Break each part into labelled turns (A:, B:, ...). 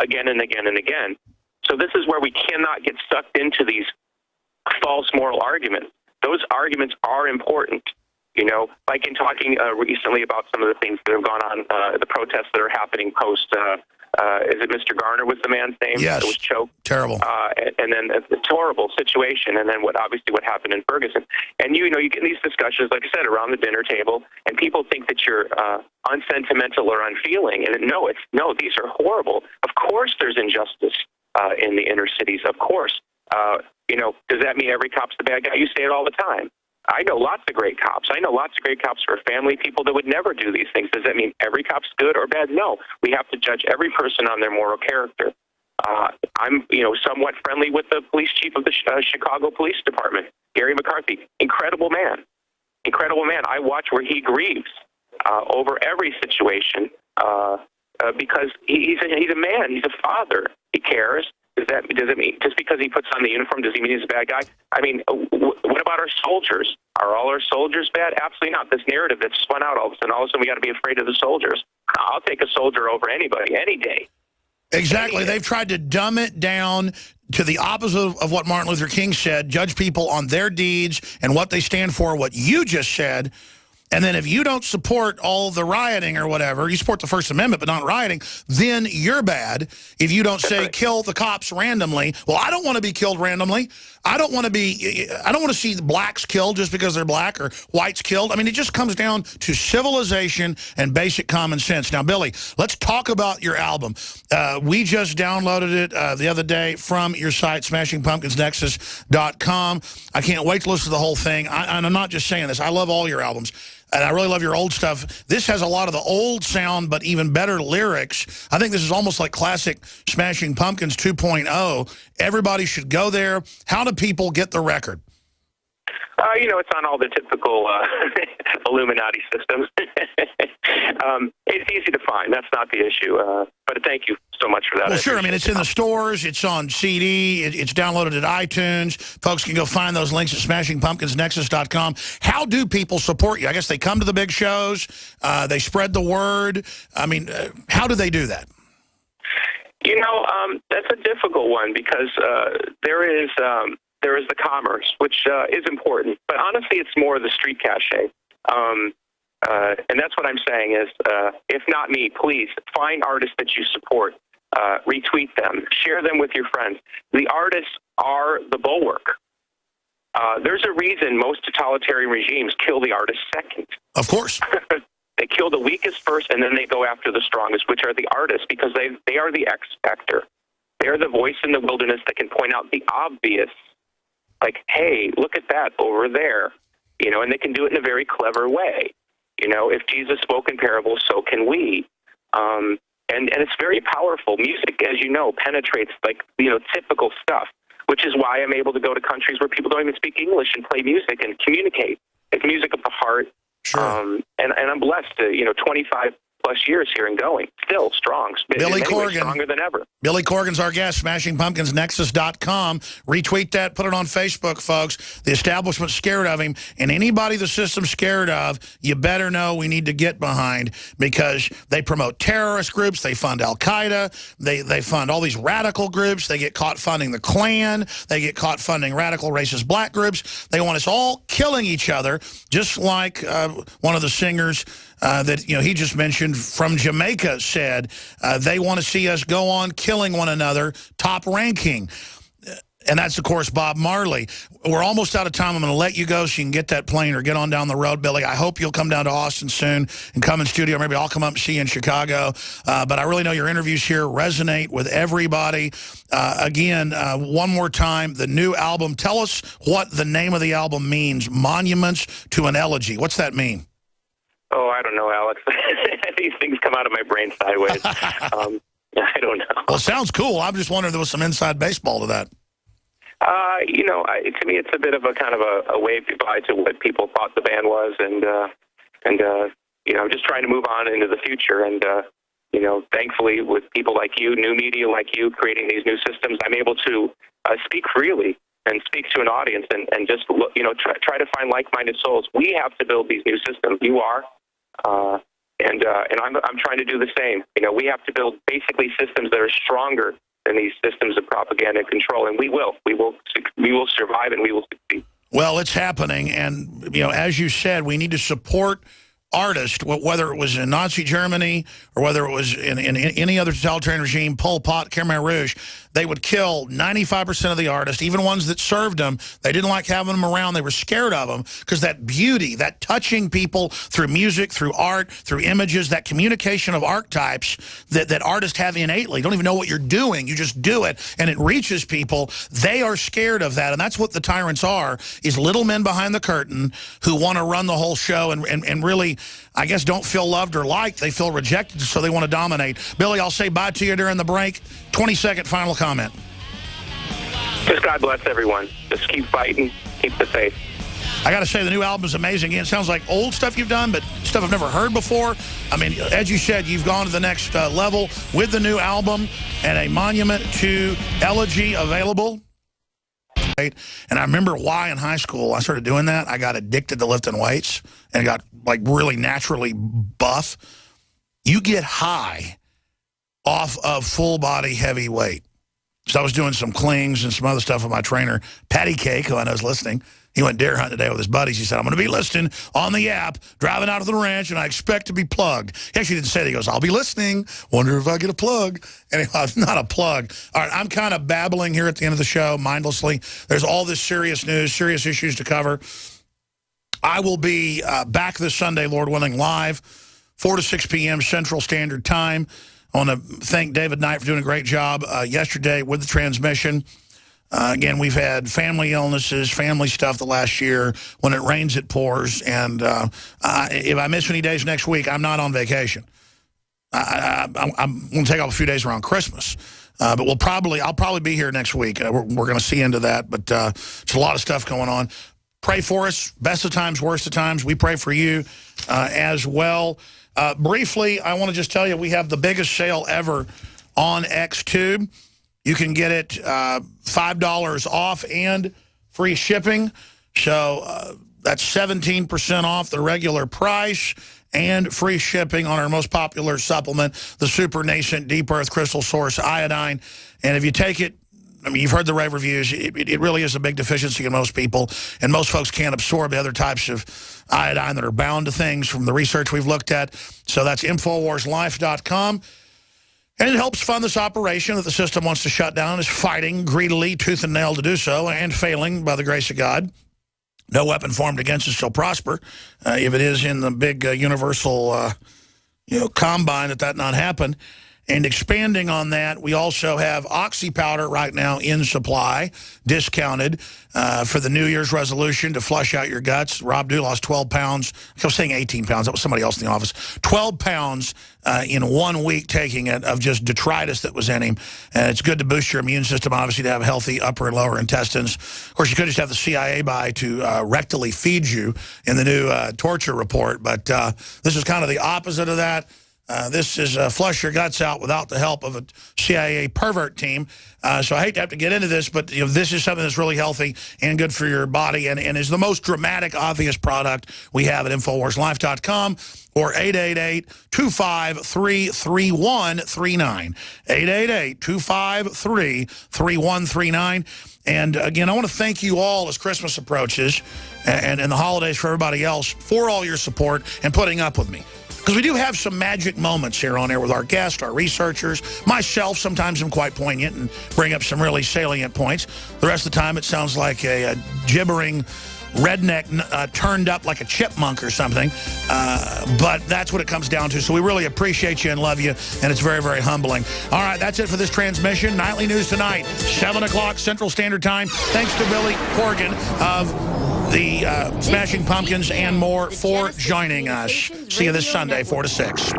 A: again and again and again. So this is where we cannot get sucked into these false moral arguments. Those arguments are important. You know, like in talking recently about some of the things that have gone on, the protests that are happening post, is it Mr. Garner was the man's name?
B: Yes.
A: That was choked.
B: Terrible.
A: And then it's a horrible situation. And then what happened in Ferguson. And, you know, you get in these discussions, like I said, around the dinner table, and people think that you're unsentimental or unfeeling. And no, these are horrible. Of course there's injustice in the inner cities, of course. You know, does that mean every cop's the bad guy? You say it all the time. I know lots of great cops. I know lots of great cops who are family people that would never do these things. Does that mean every cop's good or bad? No. We have to judge every person on their moral character. I'm, you know, somewhat friendly with the police chief of the Chicago Police Department, Gary McCarthy. Incredible man. Incredible man. I watch where he grieves over every situation because he's a man. He's a father. He cares. Does it mean just because he puts on the uniform, does he mean he's a bad guy? I mean, what about our soldiers? Are all our soldiers bad? Absolutely not. This narrative that's spun out all of a sudden we got to be afraid of the soldiers. I'll take a soldier over anybody, any day.
B: Exactly. They've tried to dumb it down to the opposite of what Martin Luther King said, judge people on their deeds and what they stand for, what you just said. And then if you don't support all the rioting or whatever, you support the First Amendment but not rioting, then you're bad. If you don't say kill the cops randomly, well, I don't want to be killed randomly. I don't want to see the blacks killed just because they're black or whites killed. I mean, it just comes down to civilization and basic common sense. Now, Billy, let's talk about your album. We just downloaded it the other day from your site, smashingpumpkinsnexus.com. I can't wait to listen to the whole thing. And I'm not just saying this. I love all your albums. And I really love your old stuff. This has a lot of the old sound, but even better lyrics. I think this is almost like classic Smashing Pumpkins 2.0. Everybody should go there. How do people get the record?
A: You know, it's on all the typical Illuminati systems. It's easy to find. That's not the issue. But thank you so much for that.
B: Well, sure. I mean, it's in the stores. It's on CD. It's downloaded at iTunes. Folks can go find those links at smashingpumpkinsnexus.com. How do people support you? I guess they come to the big shows. They spread the word. I mean, how do they do that?
A: You know, that's a difficult one because there is the commerce, which is important. But honestly, it's more the street cachet. And that's what I'm saying is, if not me, please find artists that you support, retweet them, share them with your friends. The artists are the bulwark. There's a reason most totalitarian regimes kill the artists second.
B: Of course.
A: They kill the weakest first, and then they go after the strongest, which are the artists, because they are the X factor. They are the voice in the wilderness that can point out the obvious, like, hey, look at that over there, you know, and they can do it in a very clever way. You know, if Jesus spoke in parables, so can we. And it's very powerful. Music, as you know, penetrates, like, you know, typical stuff, which is why I'm able to go to countries where people don't even speak English and play music and communicate. It's music of the heart.
B: Sure.
A: And I'm blessed to, you know, 25 plus years here and going, still strong.
B: Billy Corgan.
A: Stronger than ever.
B: Billy Corgan's our guest, smashingpumpkinsnexus.com. Retweet that, put it on Facebook, folks. The establishment's scared of him, and anybody the system's scared of, you better know we need to get behind, because they promote terrorist groups, they fund Al-Qaeda, they fund all these radical groups, they get caught funding the Klan, they get caught funding radical racist black groups. They want us all killing each other, just like one of the singers that, you know, he just mentioned from Jamaica said they want to see us go on killing one another, top ranking. And that's, of course, Bob Marley. We're almost out of time. I'm going to let you go so you can get that plane or get on down the road, Billy. I hope you'll come down to Austin soon and come in studio. Maybe I'll come up and see you in Chicago. But I really know your interviews here resonate with everybody. Again, one more time, the new album. Tell us what the name of the album means, Monuments to an Elegy. What's that mean?
A: Oh, I don't know, Alex. These things come out of my brain sideways. I don't know.
B: Well, it sounds cool. I'm just wondering if there was some inside baseball to that.
A: You know, to me, it's a bit of a kind of a wave goodbye to what people thought the band was, and you know, I'm just trying to move on into the future. And you know, thankfully, with people like you, new media like you, creating these new systems, I'm able to speak freely and speak to an audience, and just look, you know, try to find like-minded souls. We have to build these new systems. You are. And I'm trying to do the same. You know, we have to build basically systems that are stronger than these systems of propaganda and control, and we will survive and we will succeed.
B: Well, it's happening, and you know, as you said, we need to support artists, whether it was in Nazi Germany or whether it was in any other totalitarian regime, Pol Pot, Khmer Rouge. They would kill 95% of the artists, even ones that served them. They didn't like having them around. They were scared of them because that beauty, that touching people through music, through art, through images, that communication of archetypes that artists have innately. You don't even know what you're doing. You just do it, and it reaches people. They are scared of that, and that's what the tyrants are, is little men behind the curtain who want to run the whole show and really, I guess, don't feel loved or liked. They feel rejected, so they want to dominate. Billy, I'll say bye to you during the break. 20-second final comment.
A: Just God bless everyone. Just keep fighting. Keep the faith.
B: I got to say, the new album is amazing. It sounds like old stuff you've done, but stuff I've never heard before. I mean, as you said, you've gone to the next level with the new album and a monument to elegy available. And I remember why in high school I started doing that. I got addicted to lifting weights and got like really naturally buff. You get high off of full body heavy weight. So I was doing some clings and some other stuff with my trainer, Patty Cake, who I know is listening. He went deer hunting today with his buddies. He said, I'm going to be listening on the app, driving out to the ranch, and I expect to be plugged. He actually didn't say that. He goes, I'll be listening. Wonder if I get a plug. Anyway, not a plug. All right, I'm kind of babbling here at the end of the show, mindlessly. There's all this serious news, serious issues to cover. I will be back this Sunday, Lord willing, live, 4 to 6 p.m. Central Standard Time. I want to thank David Knight for doing a great job yesterday with the transmission. Again, we've had family illnesses, family stuff the last year. When it rains, it pours. And if I miss any days next week, I'm not on vacation. I'm going to take off a few days around Christmas. But I'll probably be here next week. We're going to see into that. But it's a lot of stuff going on. Pray for us. Best of times, worst of times. We pray for you as well. Briefly, I want to just tell you, we have the biggest sale ever on XTube. You can get it $5 off and free shipping. So that's 17% off the regular price and free shipping on our most popular supplement, the Super Nascent Deep Earth Crystal Source Iodine. And if you take it, I mean, you've heard the rave reviews. It really is a big deficiency in most people, and most folks can't absorb the other types of iodine that are bound to things from the research we've looked at. So that's InfoWarsLife.com. And it helps fund this operation that the system wants to shut down, is fighting greedily, tooth and nail to do so, and failing by the grace of God. No weapon formed against us shall prosper. If it is in the big universal combine that not happen. And expanding on that, we also have oxy powder right now in supply, discounted for the New Year's resolution to flush out your guts. Rob Dew lost 12 pounds. I was saying 18 pounds. That was somebody else in the office. 12 pounds in 1 week taking it of just detritus that was in him. And it's good to boost your immune system, obviously, to have healthy upper and lower intestines. Of course, you could just have the CIA by to rectally feed you in the new torture report. But this is kind of the opposite of that. This is flush your guts out without the help of a CIA pervert team. So I hate to have to get into this, but this is something that's really healthy and good for your body and is the most dramatic, obvious product we have at InfoWarsLife.com or 888-253-3139. 888-253-3139. And again, I want to thank you all as Christmas approaches and the holidays for everybody else for all your support and putting up with me. Because we do have some magic moments here on air with our guests, our researchers. Myself, sometimes I'm quite poignant and bring up some really salient points. The rest of the time, it sounds like a gibbering redneck turned up like a chipmunk or something. But that's what it comes down to. So we really appreciate you and love you, and it's very, very humbling. All right, that's it for this transmission. Nightly News Tonight, 7 o'clock Central Standard Time. Thanks to Billy Corgan of the Smashing Pumpkins and more for joining us. See you this Sunday, 4 to 6.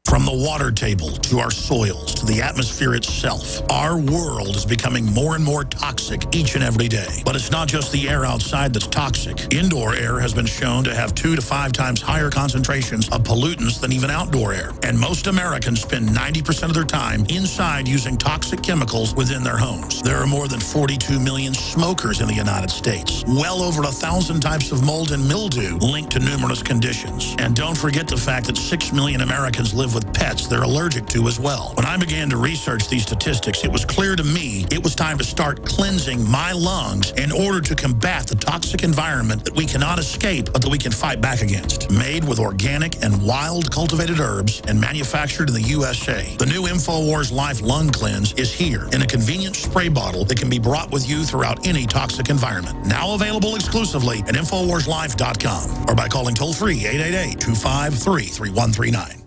B: From the the water table to our soils, to the atmosphere itself. Our world is becoming more and more toxic each and every day. But it's not just the air outside that's toxic. Indoor air has been shown to have 2 to 5 times higher concentrations of pollutants than even outdoor air. And most Americans spend 90% of their time inside using toxic chemicals within their homes. There are more than 42 million smokers in the United States. Well over 1,000 types of mold and mildew linked to numerous conditions. And don't forget the fact that 6 million Americans live with pets they're allergic to as well. When I began to research these statistics, it was clear to me it was time to start cleansing my lungs in order to combat the toxic environment that we cannot escape, but that we can fight back against. Made with organic and wild cultivated herbs and manufactured in the USA, the new InfoWars Life Lung Cleanse is here in a convenient spray bottle that can be brought with you throughout any toxic environment. Now available exclusively at InfoWarsLife.com or by calling toll-free 888-253-3139.